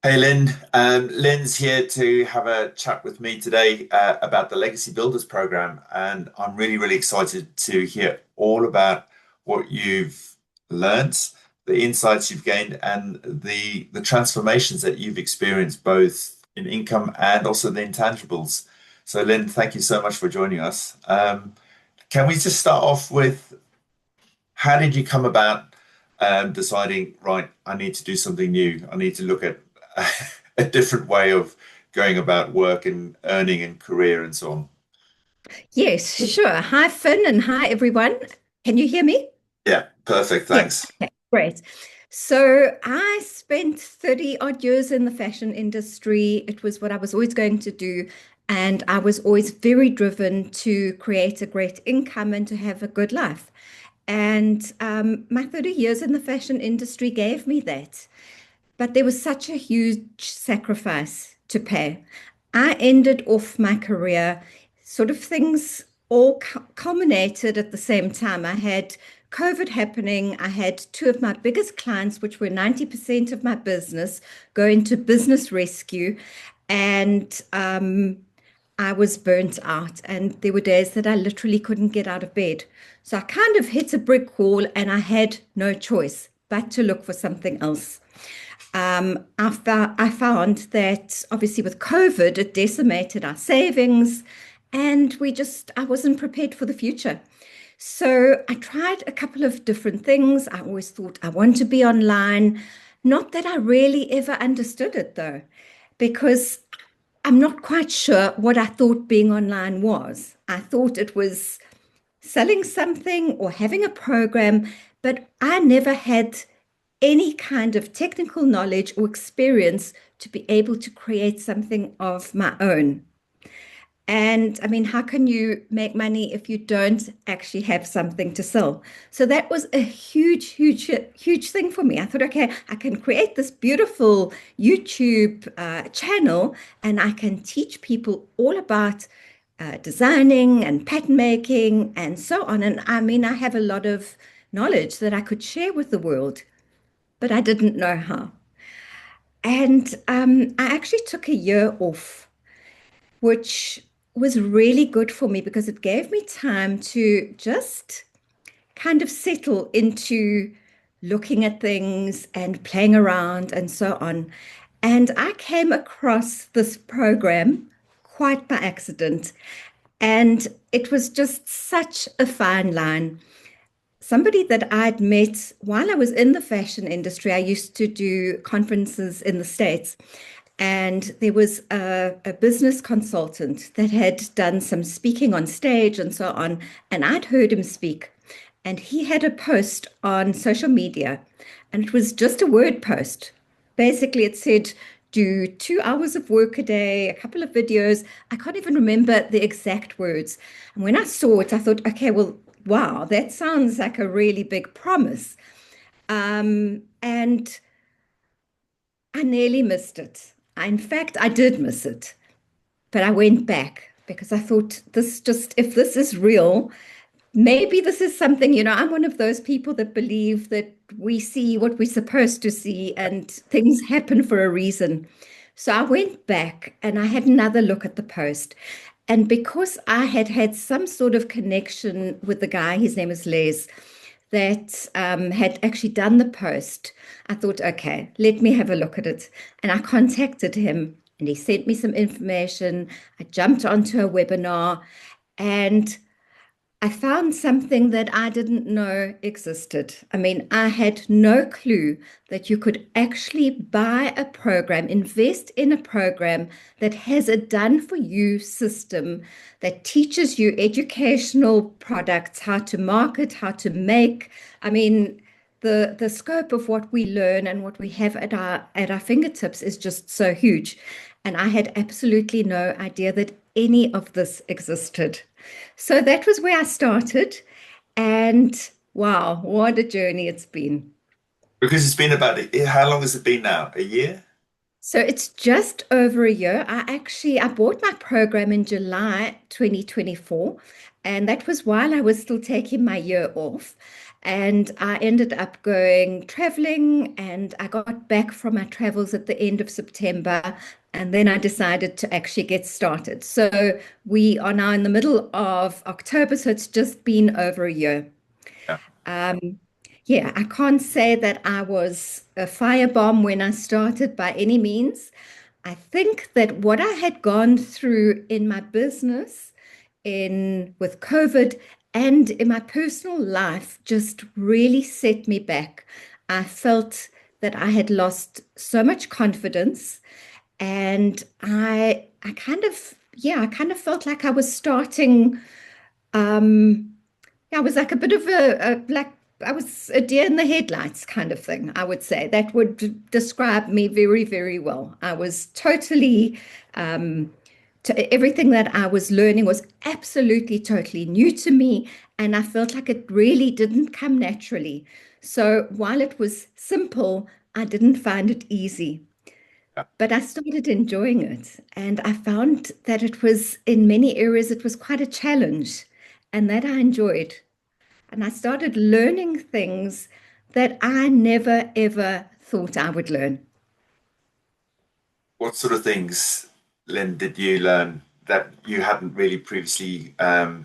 Hey Lynn, Lynn's here to have a chat with me today about the Legacy Builders program, and I'm really excited to hear all about what you've learnt, the insights you've gained, and the transformations that you've experienced both in income and also the intangibles. So Lynn, thank you so much for joining us. Can we just start off with how did you come about deciding, right, I need to do something new. I need to look at a different way of going about work and earning and career and so on. Yes, sure. Hi, Finn, and hi, everyone. Can you hear me? Yeah, perfect. Yes. Thanks. Okay, great. So I spent 30 odd years in the fashion industry. It was what I was always going to do. And I was always very driven to create a great income and to have a good life. And my 30 years in the fashion industry gave me that. But there was such a huge sacrifice to pay. I ended off my career, sort of things all culminated at the same time. I had COVID happening. I had two of my biggest clients, which were 90% of my business, go into business rescue. And I was burnt out. And there were days that I literally couldn't get out of bed. So I kind of hit a brick wall and I had no choice but to look for something else. I found that obviously with COVID, it decimated our savings, and I wasn't prepared for the future. So I tried a couple of different things. I always thought I want to be online. Not that I really ever understood it though, because I'm not quite sure what I thought being online was. I thought it was selling something or having a program, but I never had any kind of technical knowledge or experience to be able to create something of my own. And I mean, how can you make money if you don't actually have something to sell? So that was a huge thing for me. I thought, okay, I can create this beautiful YouTube channel and I can teach people all about designing and pattern making and so on. And I mean, I have a lot of knowledge that I could share with the world, but I didn't know how. And I actually took a year off, which was really good for me because it gave me time to just kind of settle into looking at things and playing around and so on. And I came across this program quite by accident. And it was just such a fine line. Somebody that I'd met while I was in the fashion industry. I used to do conferences in the States, and there was a business consultant that had done some speaking on stage and so on. And I'd heard him speak, and he had a post on social media, and it was just a word post. Basically, it said, do 2 hours of work a day, a couple of videos. I can't even remember the exact words. And when I saw it, I thought, okay, well, wow, that sounds like a really big promise. And I nearly missed it. In fact, I did miss it, but I went back because I thought if this is real, maybe this is something, I'm one of those people that believe that we see what we're supposed to see and things happen for a reason. So I went back and I had another look at the post. And because I had had some sort of connection with the guy, his name is Les, that had actually done the post, I thought, okay, let me have a look at it. And I contacted him and he sent me some information. I jumped onto a webinar and I found something that I didn't know existed. I mean, I had no clue that you could actually buy a program, invest in a program that has a done for you system that teaches you educational products, how to market, how to make. I mean, the scope of what we learn and what we have at our fingertips is just so huge. And I had absolutely no idea that any of this existed. So that was where I started. And wow, what a journey it's been. Because it's been about, how long has it been now? A year? So it's just over a year. I bought my program in July 2024, and that was while I was still taking my year off. And I ended up going traveling, and I got back from my travels at the end of September. And then I decided to actually get started. So we are now in the middle of October, so it's just been over a year. Yeah. Yeah, I can't say that I was a firebomb when I started by any means. I think that what I had gone through in my business, in with COVID, and in my personal life just really set me back. I felt that I had lost so much confidence, and I kind of, yeah, I kind of felt like I was starting. Yeah, I was like a bit of like I was a deer in the headlights kind of thing, I would say. That would describe me very, very well. I was totally, everything that I was learning was absolutely, totally new to me. And I felt like it really didn't come naturally. So while it was simple, I didn't find it easy. Yeah. But I started enjoying it. And I found that it was, in many areas, it was quite a challenge and that I enjoyed. And I started learning things that I never ever thought I would learn. What sort of things, Lynn, did you learn that you hadn't really previously had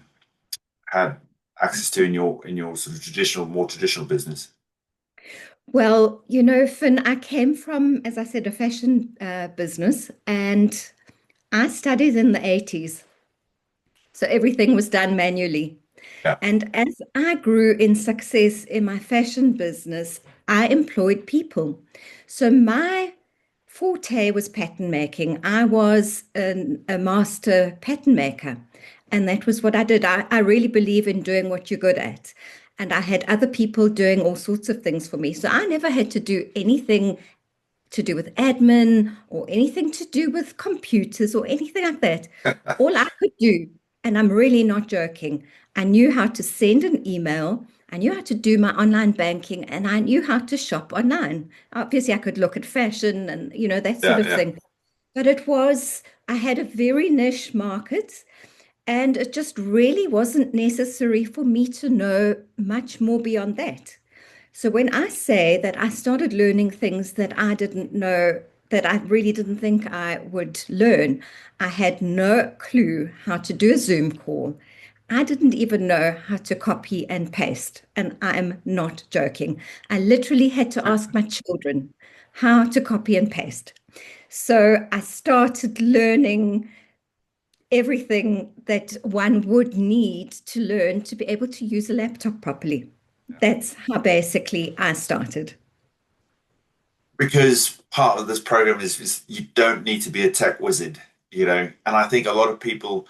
access to in your sort of more traditional business? Well, Finn, I came from, as I said, a fashion business, and I studied in the 80s. So everything was done manually. Yeah. And as I grew in success in my fashion business, I employed people. So my forte was pattern making. I was a master pattern maker. And that was what I did. I really believe in doing what you're good at. And I had other people doing all sorts of things for me. So I never had to do anything to do with admin or anything to do with computers or anything like that. All I could do, and I'm really not joking, I knew how to send an email, I knew how to do my online banking, and I knew how to shop online. Obviously, I could look at fashion and, that sort Yeah, of yeah. thing. But I had a very niche market, and it just really wasn't necessary for me to know much more beyond that. So when I say that I started learning things that I didn't know, that I really didn't think I would learn, I had no clue how to do a Zoom call. I didn't even know how to copy and paste. And I'm not joking. I literally had to ask my children how to copy and paste. So I started learning everything that one would need to learn to be able to use a laptop properly. That's how basically I started. Because part of this program is you don't need to be a tech wizard, you know. And I think a lot of people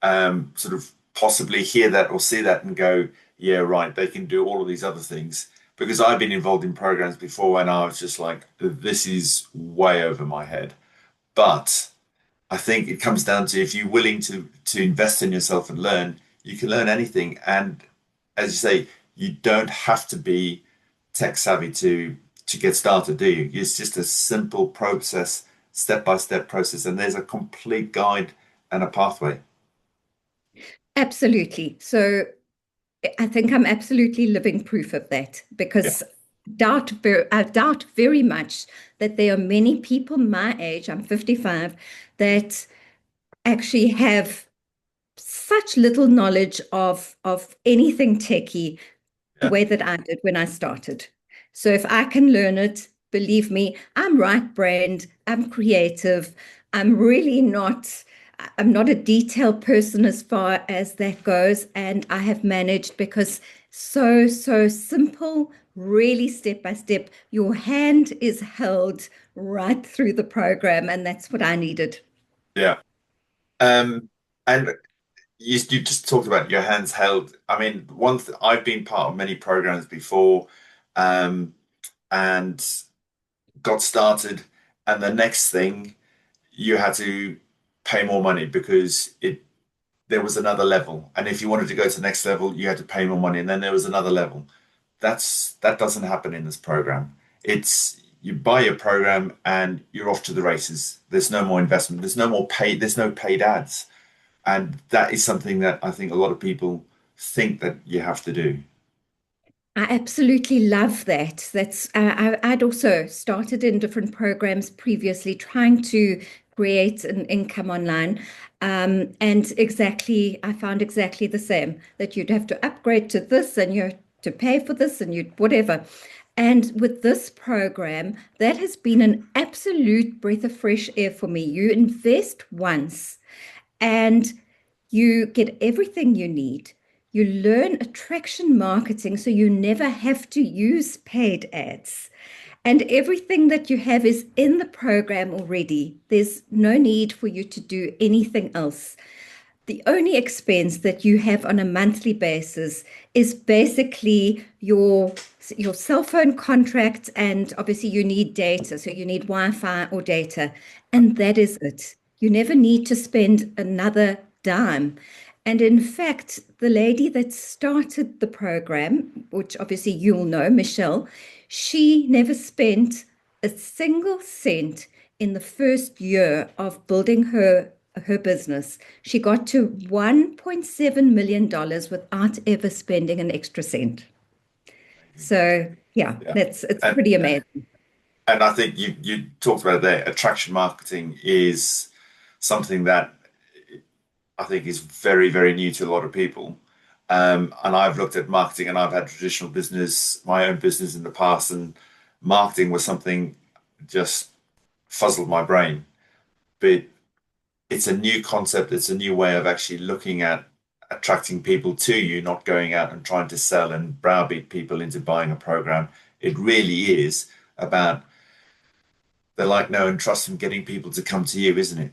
sort of possibly hear that or see that and go, yeah, right, they can do all of these other things. Because I've been involved in programs before and I was just like, this is way over my head. But I think it comes down to if you're willing to invest in yourself and learn, you can learn anything. And as you say, you don't have to be tech savvy to get started, do you? It's just a simple process, step by step process, and there's a complete guide and a pathway. Absolutely. So I think I'm absolutely living proof of that Yeah, because I doubt very much that there are many people my age, I'm 55, that actually have such little knowledge of anything techie the yeah, way that I did when I started. So if I can learn it, believe me, I'm right-brained, I'm creative, I'm really not, I'm not a detailed person as far as that goes. And I have managed because so simple, really step by step. Your hand is held right through the program, and that's what I needed. yeah. And you just talked about your hands held. I mean, I've been part of many programs before, um, and got started, and the next thing you had to pay more money because it there was another level. And if you wanted to go to the next level, you had to pay more money. And then there was another level. That doesn't happen in this program. It's you buy your program and you're off to the races. There's no more investment. There's no paid ads. And that is something that I think a lot of people think that you have to do. I absolutely love that. I'd also started in different programs previously, trying to create an income online. And exactly, I found exactly the same, that you'd have to upgrade to this and you have to pay for this and you whatever. And with this program, that has been an absolute breath of fresh air for me. You invest once and you get everything you need. You learn attraction marketing, so you never have to use paid ads. And everything that you have is in the program already. There's no need for you to do anything else. The only expense that you have on a monthly basis is basically your cell phone contract, and obviously you need data, so you need Wi-Fi or data, and that is it. You never need to spend another dime. And in fact, the lady that started the program, which obviously you'll know, Michelle, she never spent a single cent in the first year of building her business. She got to $1.7 million without ever spending an extra cent. Amazing. So yeah, Yeah. it's And pretty amazing. and I think you talked about it there. Attraction marketing is something that I think is very, very new to a lot of people. And I've looked at marketing and I've had traditional business, my own business in the past, and marketing was something just fuzzled my brain. But it's a new concept, it's a new way of actually looking at attracting people to you, not going out and trying to sell and browbeat people into buying a program. It really is about the like, know, and trust and getting people to come to you, isn't it?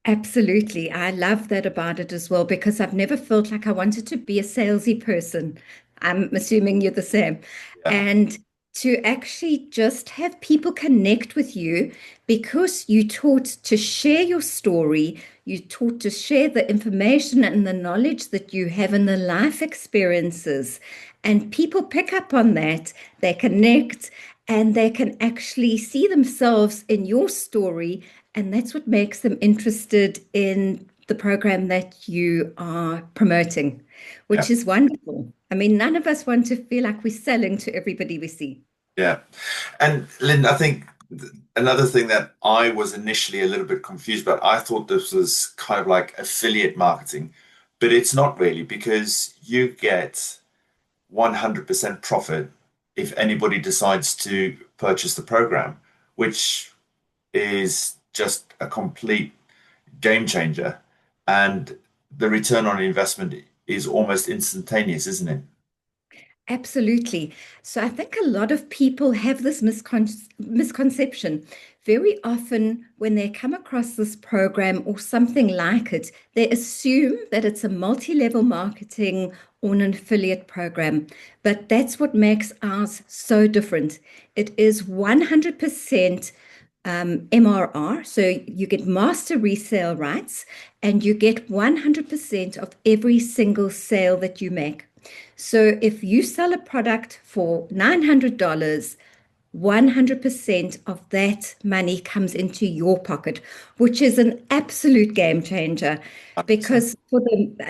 Absolutely. I love that about it as well because I've never felt like I wanted to be a salesy person. I'm assuming you're the same. Yeah, And to actually just have people connect with you because you taught to share your story, you taught to share the information and the knowledge that you have and the life experiences. And people pick up on that, they connect, and they can actually see themselves in your story, and that's what makes them interested in the program that you are promoting, yeah, which is wonderful. I mean, none of us want to feel like we're selling to everybody we see. yeah. And Lynn, I think another thing that I was initially a little bit confused about, I thought this was kind of like affiliate marketing, but it's not really because you get 100% profit if anybody decides to purchase the program, which is just a complete game changer. And the return on investment is almost instantaneous, isn't it? Absolutely. So I think a lot of people have this misconception. Very often, when they come across this program or something like it, they assume that it's a multi-level marketing or an affiliate program. But that's what makes ours so different. It is 100% MRR. So you get master resale rights and you get 100% of every single sale that you make. So if you sell a product for $900, 100% of that money comes into your pocket, which is an absolute game changer. 100%. Because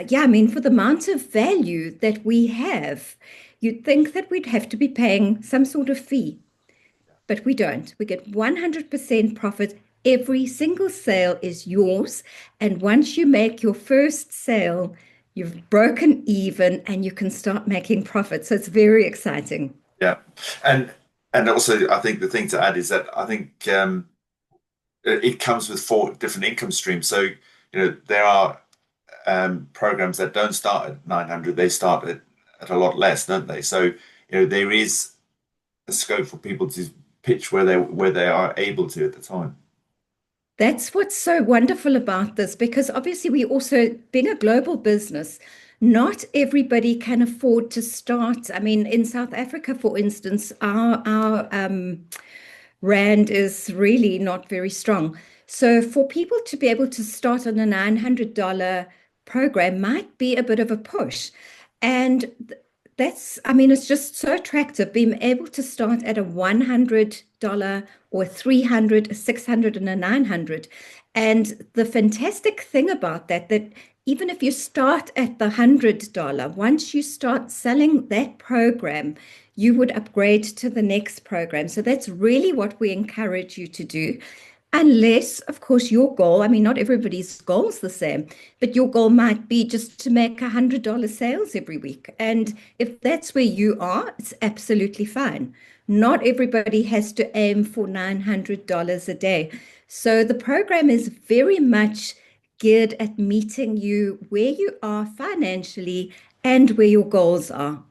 yeah, I mean, for the amount of value that we have, you'd think that we'd have to be paying some sort of fee, but we don't. We get 100% profit. Every single sale is yours. And once you make your first sale, you've broken even and you can start making profit. So it's very exciting. Yeah. And also I think the thing to add is that I think it comes with four different income streams. So, there are programs that don't start at 900, they start at a lot less, don't they? So, there is a scope for people to pitch where they are able to at the time. That's what's so wonderful about this, because obviously we also, being a global business, not everybody can afford to start. I mean, in South Africa, for instance, our Rand is really not very strong. So for people to be able to start on a $900 program might be a bit of a push. And that's, I mean, it's just so attractive being able to start at a $100 or 300, a 600 and a 900. And the fantastic thing about that even if you start at the $100, once you start selling that program, you would upgrade to the next program. So that's really what we encourage you to do. Unless, of course, your goal, I mean, not everybody's goal is the same, but your goal might be just to make $100 sales every week. And if that's where you are, it's absolutely fine. Not everybody has to aim for $900 a day. So the program is very much geared at meeting you where you are financially and where your goals are.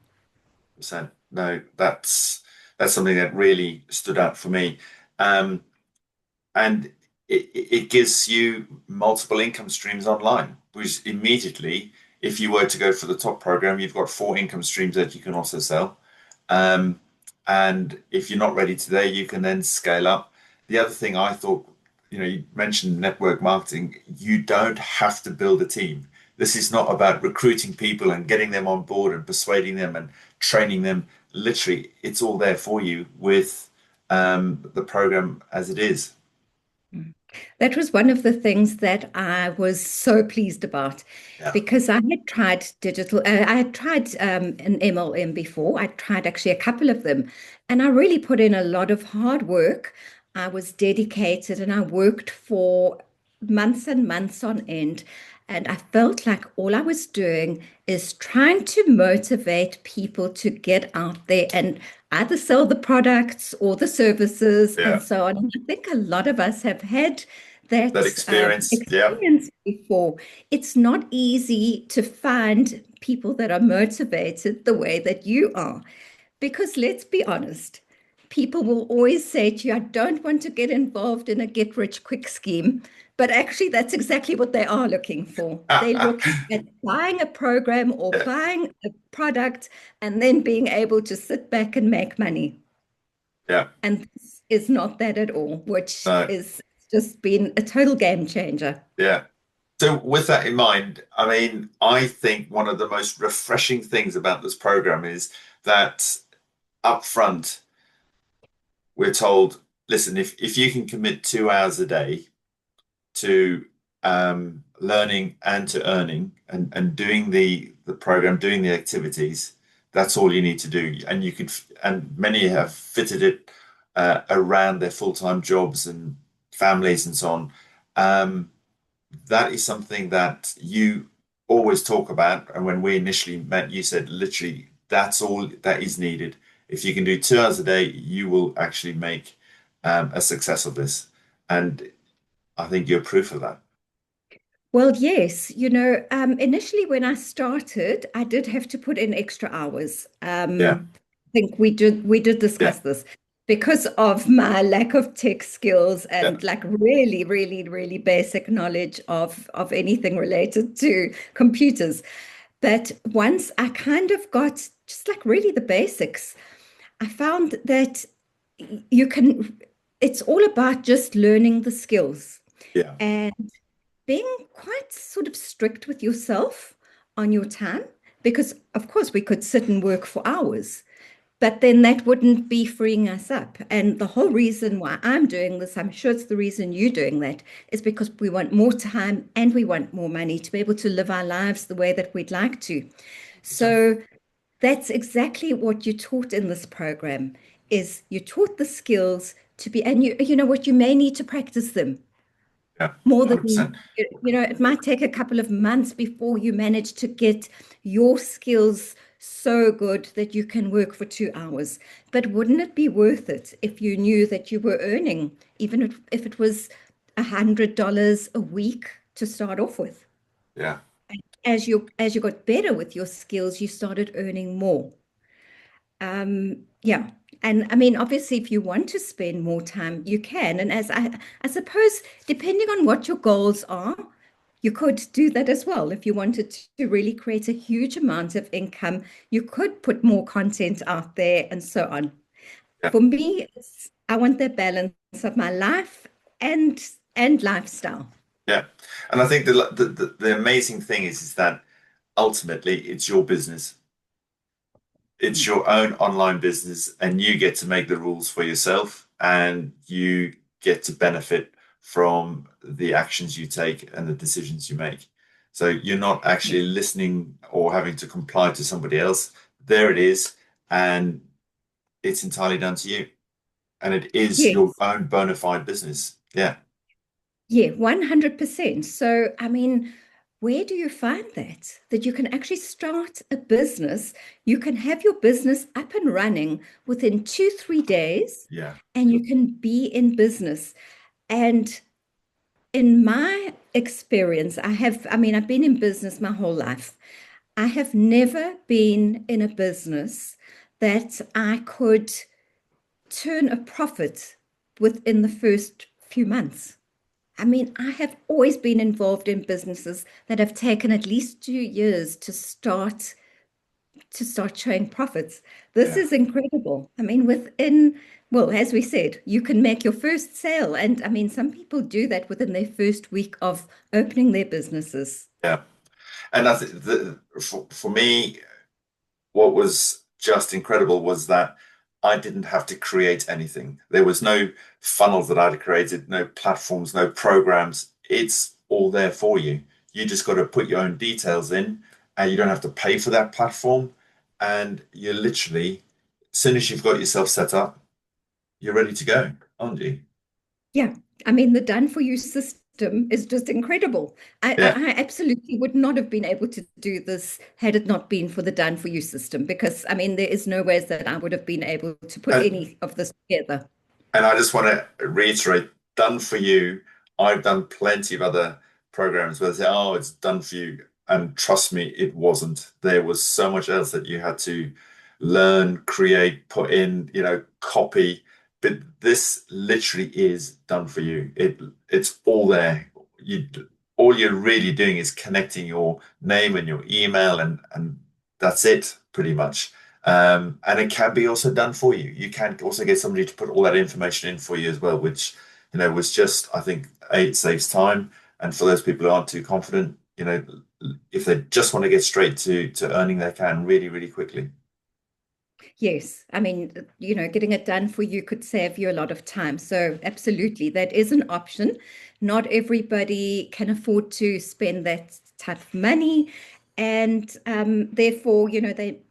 So no, that's something that really stood out for me. Um, and it gives you multiple income streams online, which immediately, if you were to go for the top program, you've got four income streams that you can also sell. Um, and if you're not ready today, you can then scale up. The other thing I thought, you mentioned network marketing. You don't have to build a team. This is not about recruiting people and getting them on board and persuading them and training them. Literally, it's all there for you with the program as it is. That was one of the things that I was so pleased about Yeah, because I had tried I had tried an MLM before. I tried actually a couple of them, and I really put in a lot of hard work. I was dedicated and I worked for months and months on end. And I felt like all I was doing is trying to motivate people to get out there and either sell the products or the services and yeah. so on. And I think a lot of us have had That that experience. Yeah, experience before. It's not easy to find people that are motivated the way that you are. Because let's be honest, people will always say to you, I don't want to get involved in a get rich quick scheme. But actually, that's exactly what they are looking for. They're looking at buying a program or yeah, buying a product and then being able to sit back and make money. yeah. And this is not that at all, which No, is just been a total game changer. yeah. So with that in mind, I mean, I think one of the most refreshing things about this program is that up front, we're told, listen, if you can commit 2 hours a day to learning and to earning and doing the program, doing the activities, that's all you need to do. And you could, and many have fitted it around their full-time jobs and families and so on. Um, that is something that you always talk about. And when we initially met, you said literally that's all that is needed. If you can do 2 hours a day, you will actually make a success of this. And I think you're proof of that. Well, yes, initially when I started, I did have to put in extra hours. Yeah, I think we did yeah, discuss this because of my lack of tech skills yeah, and like really, really, really basic knowledge of anything related to computers. But once I kind of got just like really the basics, I found that you can, it's all about just learning the skills. yeah, And being quite sort of strict with yourself on your time, because of course we could sit and work for hours, but then that wouldn't be freeing us up. And the whole reason why I'm doing this, I'm sure it's the reason you're doing that, is because we want more time and we want more money to be able to live our lives the way that we'd like to. 100%. So that's exactly what you taught in this program is you taught the skills to be, and you know what, you may need to practice them Yeah, more than 100%. it might take a couple of months before you manage to get your skills so good that you can work for 2 hours. But wouldn't it be worth it if you knew that you were earning, even if it was $100 a week to start off with? Yeah, As you got better with your skills, you started earning more. Yeah. And I mean, obviously, if you want to spend more time, you can. And I suppose, depending on what your goals are, you could do that as well. If you wanted to really create a huge amount of income, you could put more content out there and so on. yeah, For me, I want that balance of my life and and lifestyle. yeah. And I think the amazing thing is that ultimately it's your business. It's your own online business, and you get to make the rules for yourself, and you get to benefit from the actions you take and the decisions you make. So you're not Yes, actually listening or having to comply to somebody else. There it is, and it's entirely down to you. And it is your yes, own bona fide business. Yeah, yeah, 100%. So, I mean, where do you find that? That you can actually start a business, you can have your business up and running within 2, 3 days, yeah, and you can be in business. And in my experience, I mean, I've been in business my whole life. I have never been in a business that I could turn a profit within the first few months. I mean, I have always been involved in businesses that have taken at least 2 years to start showing profits. This yeah. is incredible. I mean, well, as we said, you can make your first sale. And I mean, some people do that within their first week of opening their businesses. Yeah. And I think for me, what was just incredible was that I didn't have to create anything. There was no funnels that I'd created, no platforms, no programs. It's all there for you. You just got to put your own details in, and you don't have to pay for that platform. And you're literally, as soon as you've got yourself set up, you're ready to go, aren't you? Yeah, I mean, the done for you system is just incredible. Yeah. I absolutely would not have been able to do this had it not been for the done for you system, because I mean, there is no ways that I would have been able to put And any of this together. And I just want to reiterate, done for you. I've done plenty of other programs where they say, oh, it's done for you. And trust me, it wasn't. There was so much else that you had to learn, create, put in, copy. But this literally is done for you. It's all there. You all you're really doing is connecting your name and your email and that's it pretty much. And it can be also done for you. You can also get somebody to put all that information in for you as well, which, was just, I think, A, it saves time. And for those people who aren't too confident, if they just want to get straight to earning, they can really, really quickly. Yes, I mean, getting it done for you could save you a lot of time. So, absolutely, that is an option. Not everybody can afford to spend that type of money. And therefore, they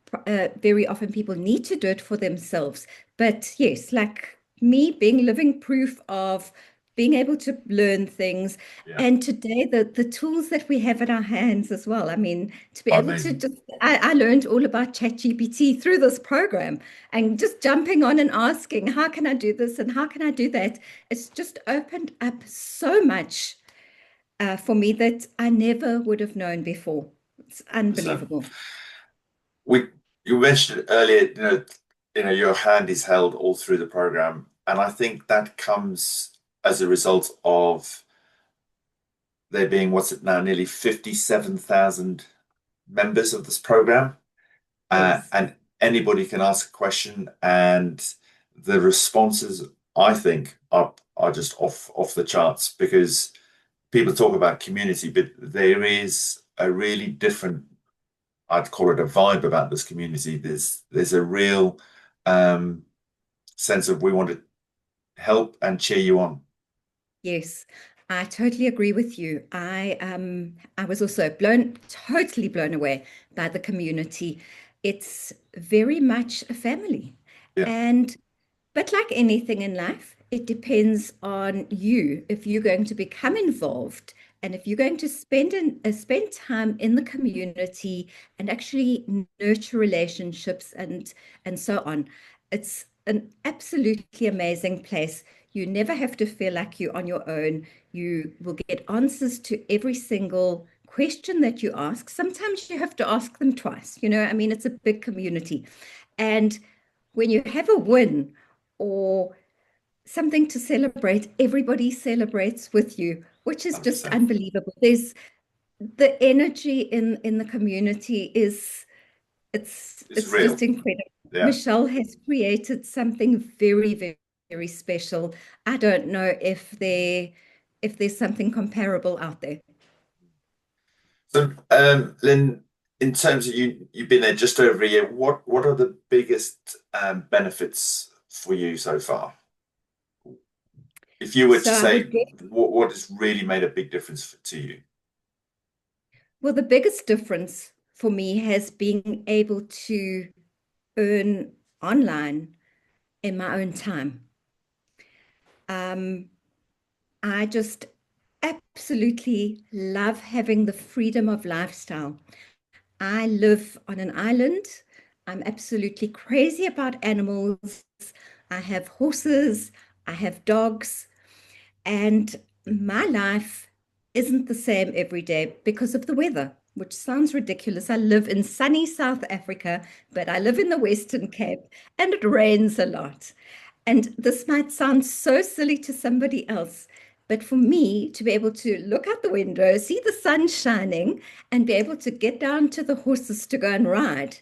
very often people need to do it for themselves. But yes, like me being living proof of being able to learn things. Yeah, And today, the tools that we have at our hands as well. I mean, to be able to amazing. just, I learned all about ChatGPT through this program and just jumping on and asking, how can I do this and how can I do that? It's just opened up so much for me that I never would have known before. It's 100%. unbelievable. We You mentioned earlier, your hand is held all through the program, and I think that comes as a result of there being what's it now, nearly 57,000 members of this program, Yes. and anybody can ask a question, and the responses I think are just off the charts because people talk about community, but there is a really different, I'd call it a vibe about this community. There's a real um, sense of we want to help and cheer you on. Yes, I totally agree with you. I was also totally blown away by the community. It's very much a family. Yeah, And but like anything in life, it depends on you if you're going to become involved and if you're going to spend time in the community and actually nurture relationships and so on. It's an absolutely amazing place. You never have to feel like you're on your own. You will get answers to every single question that you ask. Sometimes you have to ask them twice. I mean, it's a big community. And when you have a win or something to celebrate, everybody celebrates with you, which is just 100%. unbelievable. There's the energy in the community is It's it's just real. incredible. Yeah. Michelle has created something very, very, very special. I don't know if there's something comparable out there. So, Lynn, in terms of you've been there just over a year. What are the biggest benefits for you so far? If you were to So I say would get what has really made a big difference to you? Well, the biggest difference for me has been able to earn online in my own time. Um, I just absolutely love having the freedom of lifestyle. I live on an island. I'm absolutely crazy about animals. I have horses, I have dogs, and my life isn't the same every day because of the weather, which sounds ridiculous. I live in sunny South Africa, but I live in the Western Cape and it rains a lot. And this might sound so silly to somebody else, but for me to be able to look out the window, see the sun shining, and be able to get down to the horses to go and ride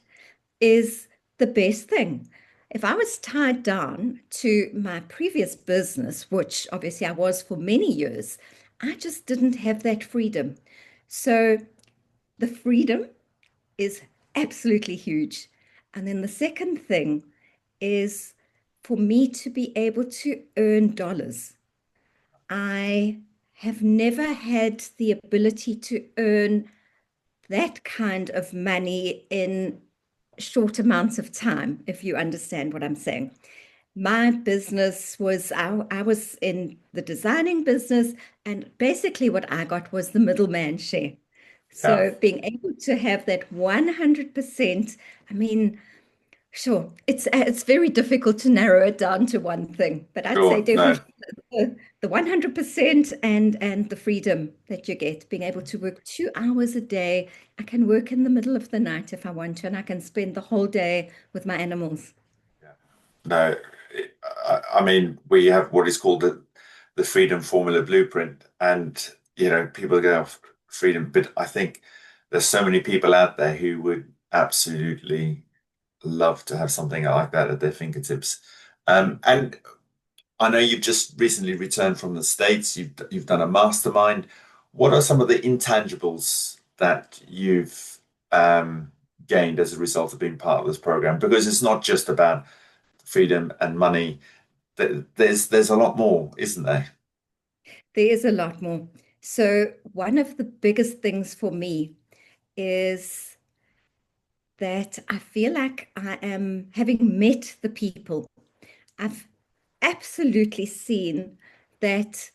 is the best thing. If I was tied down to my previous business, which obviously I was for many years, I just didn't have that freedom. So the freedom is absolutely huge. And then the second thing is for me to be able to earn dollars. I have never had the ability to earn that kind of money in short amounts of time, if you understand what I'm saying. My business was, I was in the designing business, and basically what I got was the middleman share. Yeah, So being able to have that 100%, I mean, sure, it's very difficult to narrow it down to one thing, but I'd say sure. No, definitely the 100% and the freedom that you get, being able to work 2 hours a day. I can work in the middle of the night if I want to, and I can spend the whole day with my animals. yeah. No. I mean, we have what is called the Freedom Formula Blueprint, and people go off freedom, but I think there's so many people out there who would absolutely love to have something like that at their fingertips. And I know you've just recently returned from the States. You've done a mastermind. What are some of the intangibles that you've gained as a result of being part of this program? Because it's not just about freedom and money. There's a lot more, isn't there? There is a lot more. So one of the biggest things for me is that I feel like I am having met the people. I've absolutely seen that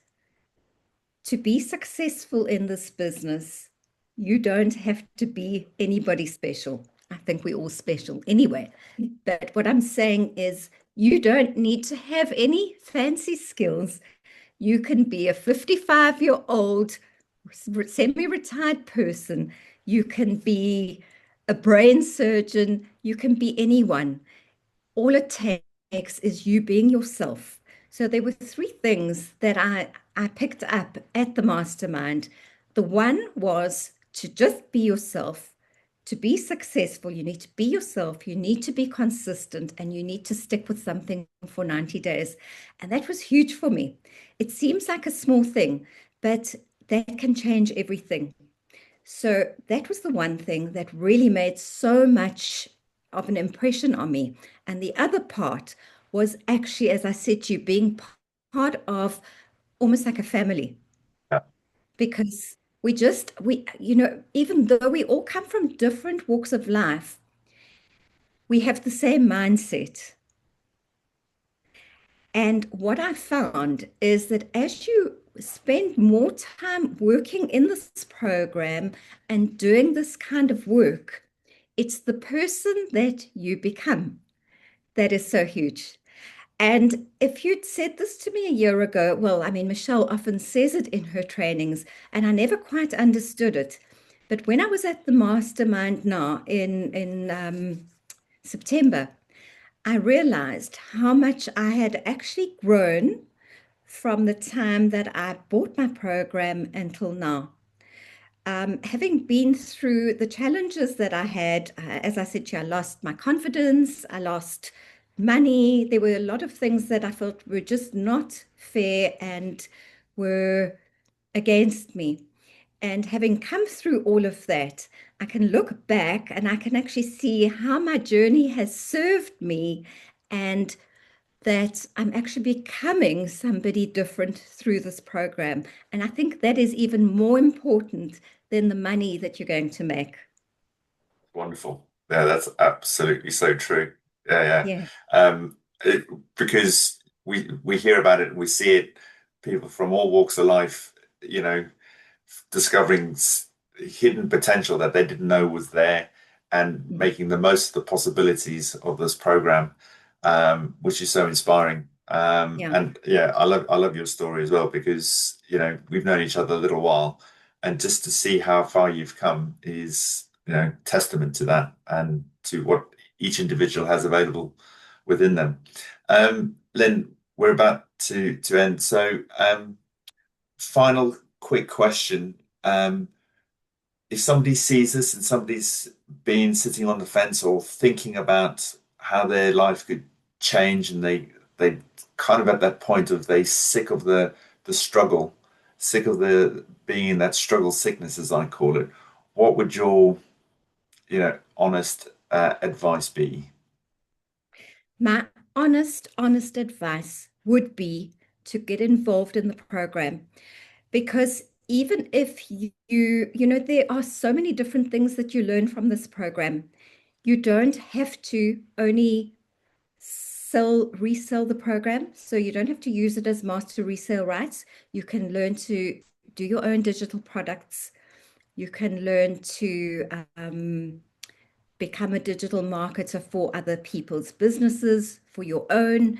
to be successful in this business, you don't have to be anybody special. I think we're all special anyway. But what I'm saying is, you don't need to have any fancy skills. You can be a 55-year-old semi-retired person. You can be a brain surgeon. You can be anyone. All it takes is you being yourself. So there were three things that I picked up at the mastermind. The one was to just be yourself. To be successful, you need to be yourself, you need to be consistent, and you need to stick with something for 90 days. And that was huge for me. It seems like a small thing, but that can change everything. So that was the one thing that really made so much of an impression on me. And the other part was actually, as I said to you, being part of almost like a family, Yeah. because even though we all come from different walks of life, we have the same mindset. And what I found is that as you spend more time working in this program and doing this kind of work, it's the person that you become that is so huge. And if you'd said this to me a year ago, well, I mean, Michelle often says it in her trainings, and I never quite understood it. But when I was at the mastermind now in September, I realized how much I had actually grown from the time that I bought my program until now. Having been through the challenges that I had, as I said to you, I lost my confidence, I lost money. There were a lot of things that I felt were just not fair and were against me. And having come through all of that, I can look back and I can actually see how my journey has served me and that I'm actually becoming somebody different through this program. And I think that is even more important than the money that you're going to make. Wonderful. Yeah, that's absolutely so true. Yeah, Yeah, yeah. Because we hear about it and we see it, people from all walks of life, you know, discovering hidden potential that they didn't know was there and mm, making the most of the possibilities of this program, which is so inspiring. yeah, And yeah, I love your story as well because we've known each other a little while, and just to see how far you've come is testament to that and to what each individual has available within them. Lynn, we're about to end, so final quick question. If somebody sees this and somebody's been sitting on the fence or thinking about how their life could change, and they kind of at that point of they sick of the struggle, sick of the being in that struggle sickness, as I call it, what would your honest advice be? my honest advice would be to get involved in the program because even if there are so many different things that you learn from this program. You don't have to only resell the program. So you don't have to use it as master resale rights. You can learn to do your own digital products. You can learn to become a digital marketer for other people's businesses, for your own.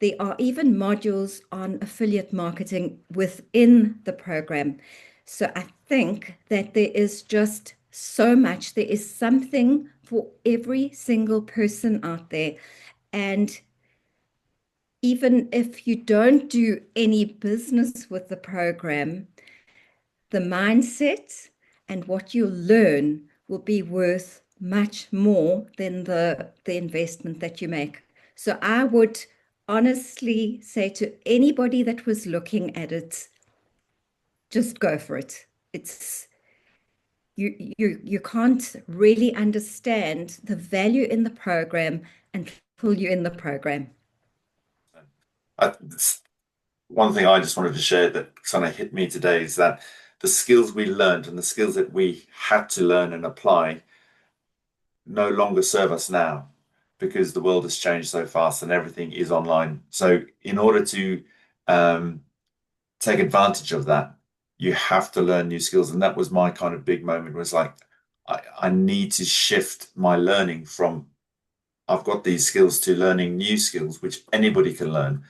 There are even modules on affiliate marketing within the program. So I think that there is just so much. There is something for every single person out there. And even if you don't do any business with the program, the mindset and what you learn will be worth much more than the investment that you make. So I would honestly say to anybody that was looking at it, just go for it. It's you can't really understand the value in the program until you're in the program. One thing I just wanted to share that kind of hit me today is that the skills we learned and the skills that we had to learn and apply no longer serve us now because the world has changed so fast and everything is online. So, in order to um, take advantage of that, you have to learn new skills. And that was my kind of big moment was like, I need to shift my learning from I've got these skills to learning new skills, which anybody can learn.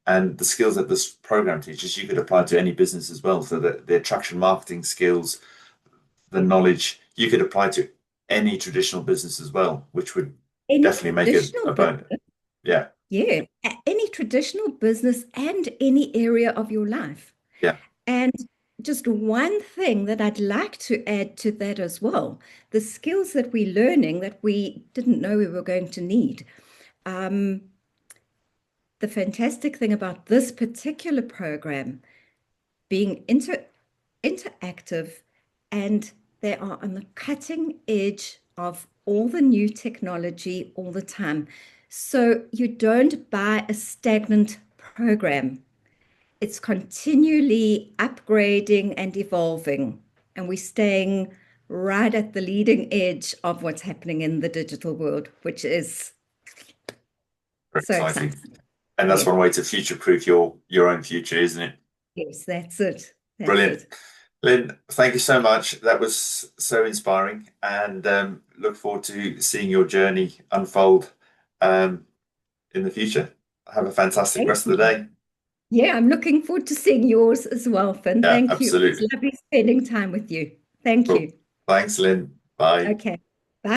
And the skills that this program teaches, you could apply to any business as well. So the attraction marketing skills, the knowledge, you could apply to any traditional business as well, which would Any definitely make it traditional a bonus. Yeah, Yeah, any traditional business and any area of your life. yeah, And just one thing that I'd like to add to that as well, the skills that we're learning that we didn't know we were going to need. Um, the fantastic thing about this particular program being interactive, and they are on the cutting edge of all the new technology all the time. So you don't buy a stagnant program. It's continually upgrading and evolving, and we're staying right at the leading edge of what's happening in the digital world, which is very so exciting. exciting. And that's Yeah. one way to future-proof your own future, isn't it? Yes, that's it. That's Brilliant. it. Lynn, thank you so much. That was so inspiring, and look forward to seeing your journey unfold um, in the future. Have a fantastic Thank rest of the you. day. Yeah, I'm looking forward to seeing yours as well, Finn. Yeah, Thank you. It was absolutely. lovely spending time with you. Thank Cool. you. Thanks, Lynn. Bye. Okay.